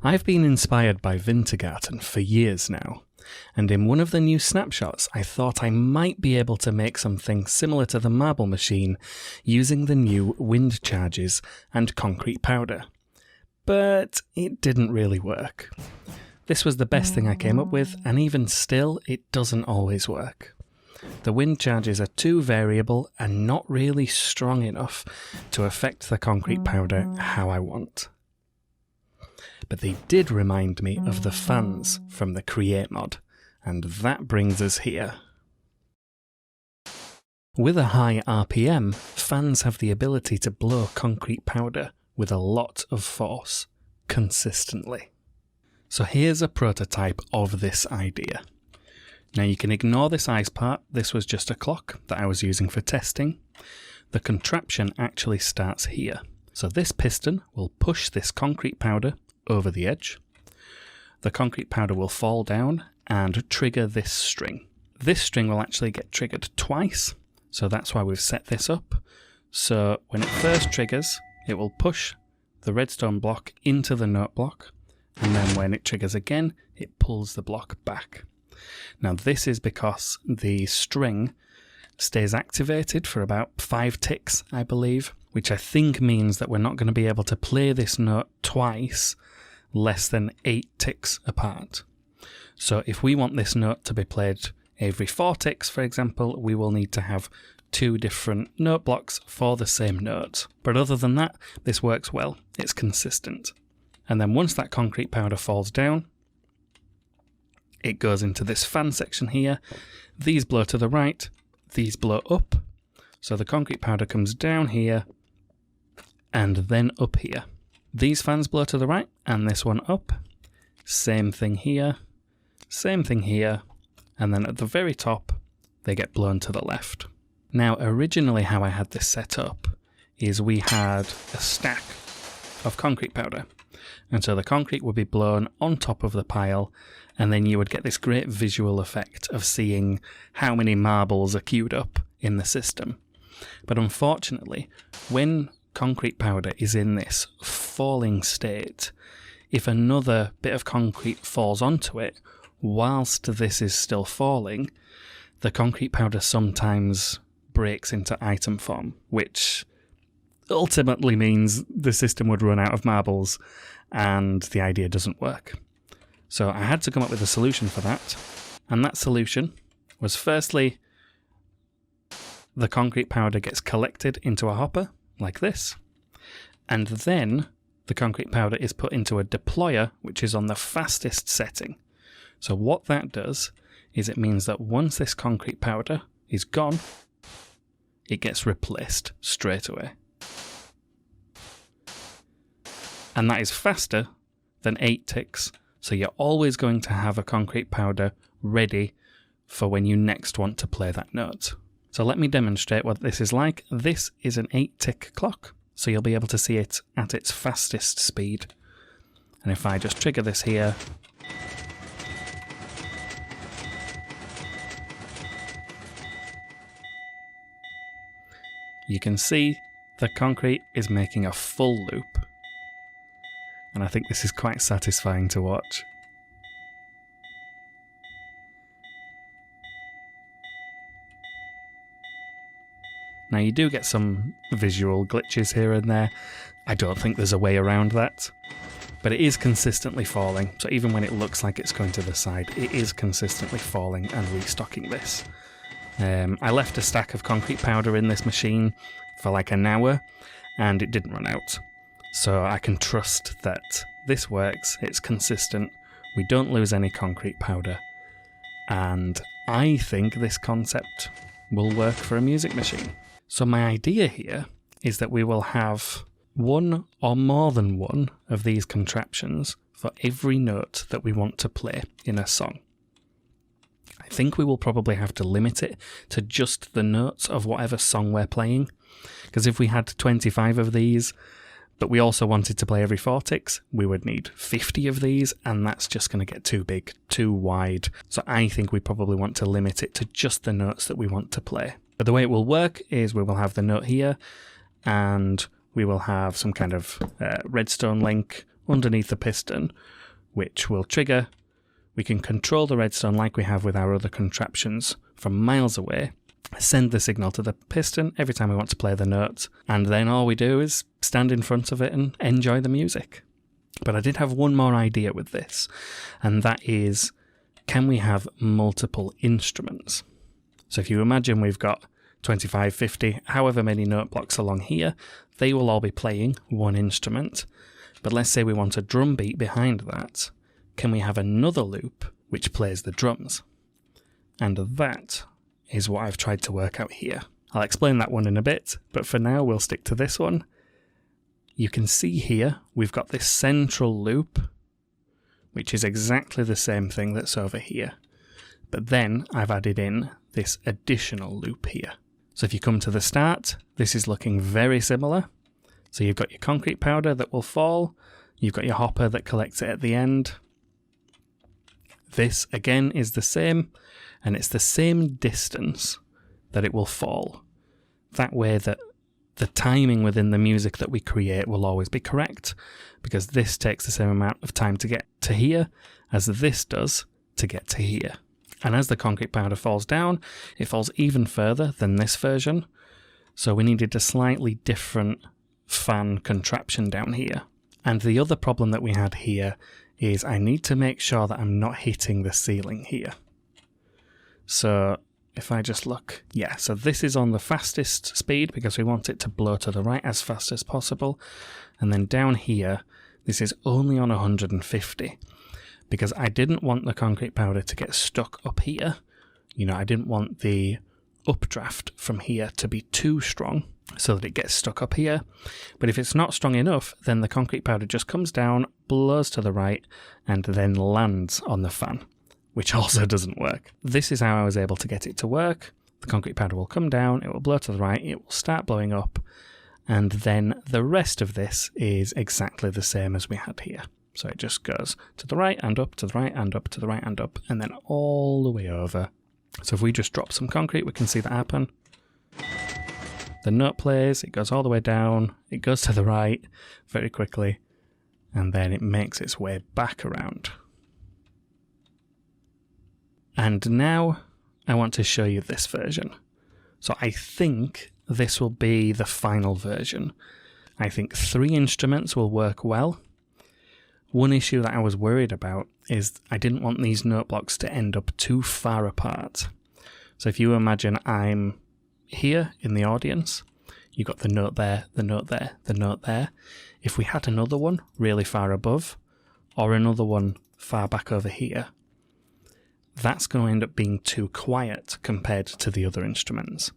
I've been inspired by Wintergatan for years now, and in one of the new snapshots I thought I might be able to make something similar to the marble machine using the new wind charges and concrete powder. But it didn't really work. This was the best thing I came up with, and even still, it doesn't always work. The wind charges are too variable and not really strong enough to affect the concrete powder how I want. But they did remind me of the fans from the Create mod, and that brings us here. With a high RPM, fans have the ability to blow concrete powder with a lot of force, consistently. So here's a prototype of this idea. Now you can ignore this eyes part, this was just a clock that I was using for testing. The contraption actually starts here. So this piston will push this concrete powder over the edge. The concrete powder will fall down and trigger this string. This string will actually get triggered twice, so that's why we've set this up. So when it first triggers, it will push the redstone block into the note block, and then when it triggers again, it pulls the block back. Now this is because the string stays activated for about 5 ticks, I believe, which I think means that we're not going to be able to play this note twice less than 8 ticks apart. So if we want this note to be played every 4 ticks, for example, we will need to have 2 different note blocks for the same note. But other than that, this works well. It's consistent. And then once that concrete powder falls down, it goes into this fan section here. These blow to the right, these blow up. So the concrete powder comes down here and then up here. These fans blow to the right and this one up. Same thing here, and then at the very top, they get blown to the left. Now, originally how I had this set up is we had a stack of concrete powder. And so the concrete would be blown on top of the pile, and then you would get this great visual effect of seeing how many marbles are queued up in the system. But unfortunately, when concrete powder is in this falling state, if another bit of concrete falls onto it, whilst this is still falling, the concrete powder sometimes breaks into item form, which ultimately means the system would run out of marbles and the idea doesn't work. So I had to come up with a solution for that, and that solution was firstly, the concrete powder gets collected into a hopper, like this, and then the concrete powder is put into a deployer, which is on the fastest setting. So what that does is it means that once this concrete powder is gone, it gets replaced straight away. And that is faster than 8 ticks, so you're always going to have a concrete powder ready for when you next want to play that note. So let me demonstrate what this is like. This is an 8-tick clock, so you'll be able to see it at its fastest speed. And if I just trigger this here, you can see the concrete is making a full loop. And I think this is quite satisfying to watch. Now you do get some visual glitches here and there. I don't think there's a way around that. But it is consistently falling, so even when it looks like it's going to the side, it is consistently falling and restocking this. I left a stack of concrete powder in this machine for like an hour, and it didn't run out. So I can trust that this works, it's consistent, we don't lose any concrete powder, and I think this concept will work for a music machine. So my idea here is that we will have one or more than one of these contraptions for every note that we want to play in a song. I think we will probably have to limit it to just the notes of whatever song we're playing, because if we had 25 of these, but we also wanted to play every 4 ticks, we would need 50 of these, and that's just going to get too big, too wide. So I think we probably want to limit it to just the notes that we want to play. But the way it will work is we will have the note here, and we will have some kind of redstone link underneath the piston, which will trigger. We can control the redstone like we have with our other contraptions from miles away, send the signal to the piston every time we want to play the notes, and then all we do is stand in front of it and enjoy the music. But I did have one more idea with this, and that is, can we have multiple instruments? So if you imagine we've got 25, 50, however many note blocks along here, they will all be playing one instrument. But let's say we want a drum beat behind that. Can we have another loop which plays the drums? And that is what I've tried to work out here. I'll explain that one in a bit, but for now we'll stick to this one. You can see here we've got this central loop, which is exactly the same thing that's over here. But then I've added in this additional loop here. So if you come to the start, this is looking very similar. So you've got your concrete powder that will fall, you've got your hopper that collects it at the end. This again is the same, and it's the same distance that it will fall. That way that the timing within the music that we create will always be correct, because this takes the same amount of time to get to here as this does to get to here. And as the concrete powder falls down, it falls even further than this version. So we needed a slightly different fan contraption down here. And the other problem that we had here is I need to make sure that I'm not hitting the ceiling here. So if I just look, yeah, so this is on the fastest speed because we want it to blow to the right as fast as possible. And then down here, this is only on 150 because I didn't want the concrete powder to get stuck up here. You know, I didn't want the updraft from here to be too strong so that it gets stuck up here. But if it's not strong enough, then the concrete powder just comes down, blows to the right, and then lands on the fan, which also doesn't work. This is how I was able to get it to work. The concrete powder will come down, it will blow to the right, it will start blowing up, and then the rest of this is exactly the same as we had here. So it just goes to the right and up, to the right and up, to the right and up, and then all the way over. So if we just drop some concrete, we can see that happen. The note plays, it goes all the way down, it goes to the right very quickly, and then it makes its way back around. And now I want to show you this version. So I think this will be the final version. I think 3 instruments will work well. One issue that I was worried about is I didn't want these note blocks to end up too far apart. So if you imagine I'm here in the audience, you've got the note there, the note there, the note there. If we had another one really far above, or another one far back over here, that's going to end up being too quiet compared to the other instruments.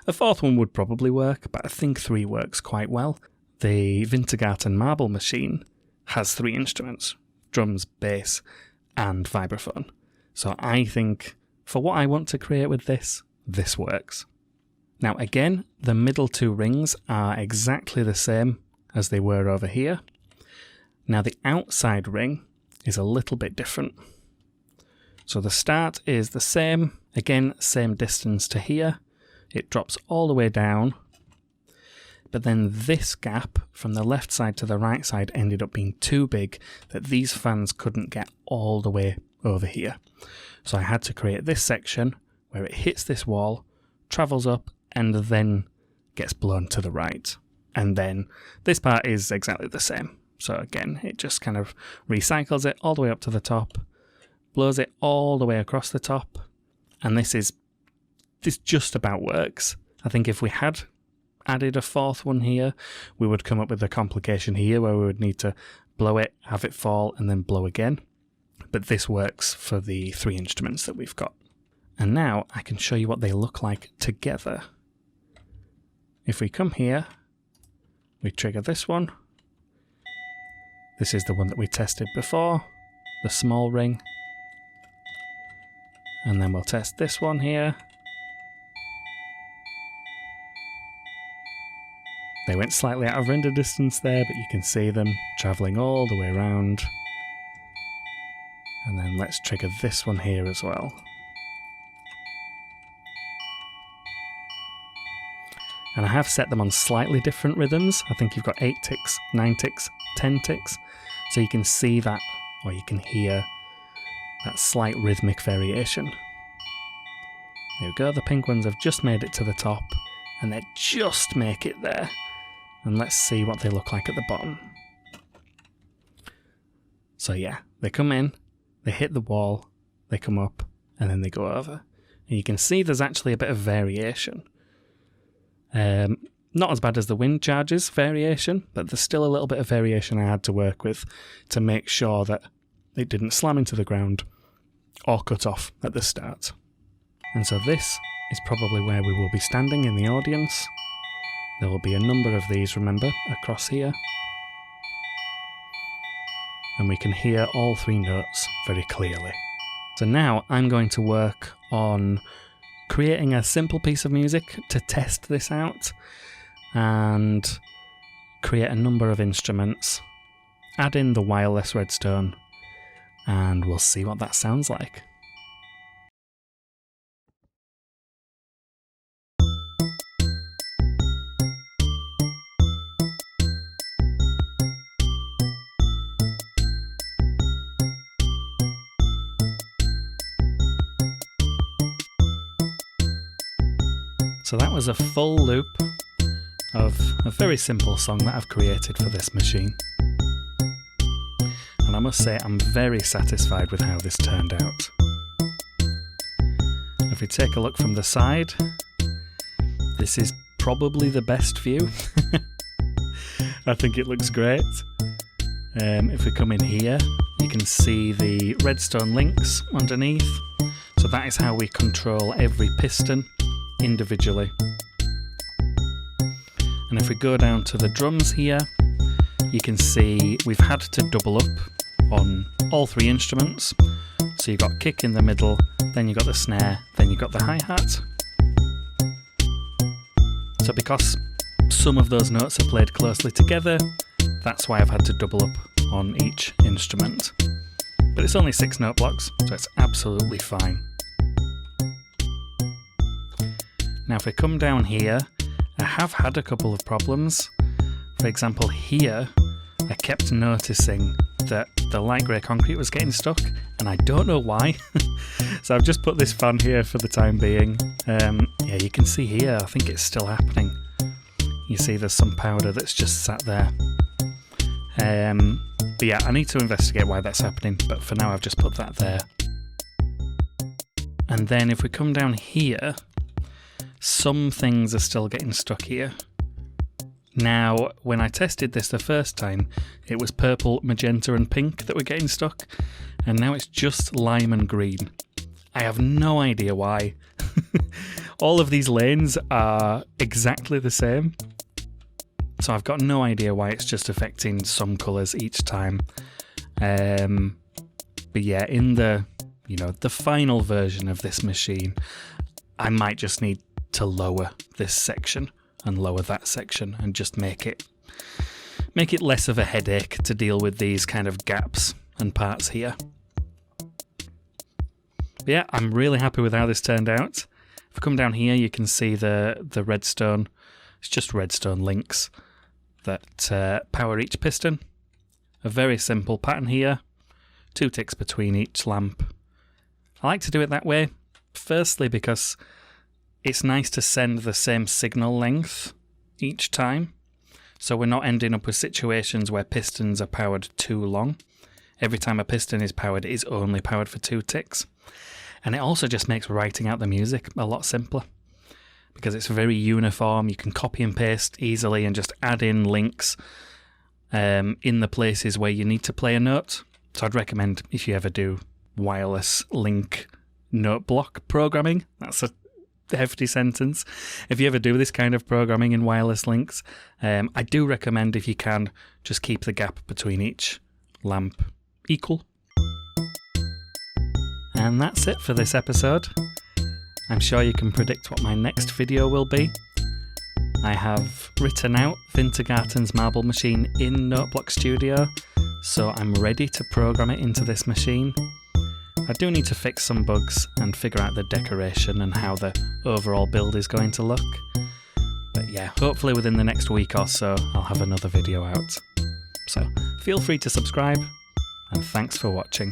A 4th one would probably work, but I think 3 works quite well. The Wintergatan marble machine has 3 instruments: drums, bass, and vibraphone. So I think for what I want to create with this, this works. Now again, the middle 2 rings are exactly the same as they were over here. Now the outside ring is a little bit different. So the start is the same, again, same distance to here. It drops all the way down. But then this gap from the left side to the right side ended up being too big that these fans couldn't get all the way over here. So I had to create this section where it hits this wall, travels up, and then gets blown to the right. And then this part is exactly the same. So again, it just kind of recycles it all the way up to the top, blows it all the way across the top, and this just about works. I think if we had added a 4th one here, we would come up with a complication here where we would need to blow it, have it fall, and then blow again. But this works for the 3 instruments that we've got. And now I can show you what they look like together. If we come here, we trigger this one. This is the one that we tested before, the small ring. And then we'll test this one here. They went slightly out of render distance there, but you can see them travelling all the way around. And then let's trigger this one here as well. And I have set them on slightly different rhythms. I think you've got 8 ticks, 9 ticks, 10 ticks. So you can see that, or you can hear that slight rhythmic variation. There we go, the pink ones have just made it to the top, and they just make it there. And let's see what they look like at the bottom. So yeah, they come in, they hit the wall, they come up, and then they go over. And you can see there's actually a bit of variation. Not as bad as the wind charges variation, but there's still a little bit of variation I had to work with to make sure that it didn't slam into the ground or cut off at the start. And so this is probably where we will be standing in the audience. There will be a number of these, remember, across here. And we can hear all three notes very clearly. So now I'm going to work on creating a simple piece of music to test this out and create a number of instruments, add in the wireless redstone, and we'll see what that sounds like. So that was a full loop of a very simple song that I've created for this machine. And I must say I'm very satisfied with how this turned out. If we take a look from the side, this is probably the best view. I think it looks great. If we come in here, you can see the redstone links underneath. So that is how we control every piston individually. And if we go down to the drums here, you can see we've had to double up on all three instruments. So you've got kick in the middle, then you've got the snare, then you've got the hi-hat. So because some of those notes are played closely together, that's why I've had to double up on each instrument. But it's only 6 note blocks, so it's absolutely fine. Now if we come down here, I have had a couple of problems. For example, here, I kept noticing that the light grey concrete was getting stuck, and I don't know why. So I've just put this fan here for the time being. Yeah, you can see here, I think it's still happening. You see there's some powder that's just sat there. But yeah, I need to investigate why that's happening, but for now I've just put that there. And then if we come down here, some things are still getting stuck here. Now, when I tested this the first time, it was purple, magenta and pink that were getting stuck, and now it's just lime and green. I have no idea why. All of these lanes are exactly the same, so I've got no idea why it's just affecting some colours each time. But yeah, in the final version of this machine, I might just need to lower this section and lower that section and just make it less of a headache to deal with these kind of gaps and parts here. But yeah, I'm really happy with how this turned out. If we come down here, you can see the redstone. It's just redstone links that power each piston. A very simple pattern here, 2 ticks between each lamp. I like to do it that way, firstly because it's nice to send the same signal length each time, so we're not ending up with situations where pistons are powered too long. Every time a piston is powered, it is only powered for 2 ticks. And it also just makes writing out the music a lot simpler, because it's very uniform. You can copy and paste easily and just add in links in the places where you need to play a note. So I'd recommend, if you ever do wireless link note block programming, that's a hefty sentence. If you ever do this kind of programming in wireless links, I do recommend, if you can, just keep the gap between each lamp equal. And that's it for this episode. I'm sure you can predict what my next video will be. I have written out Wintergatan's marble machine in Noteblock Studio, so I'm ready to program it into this machine. I do need to fix some bugs and figure out the decoration and how the overall build is going to look. But yeah, hopefully within the next week or so I'll have another video out. So Feel free to subscribe, and thanks for watching.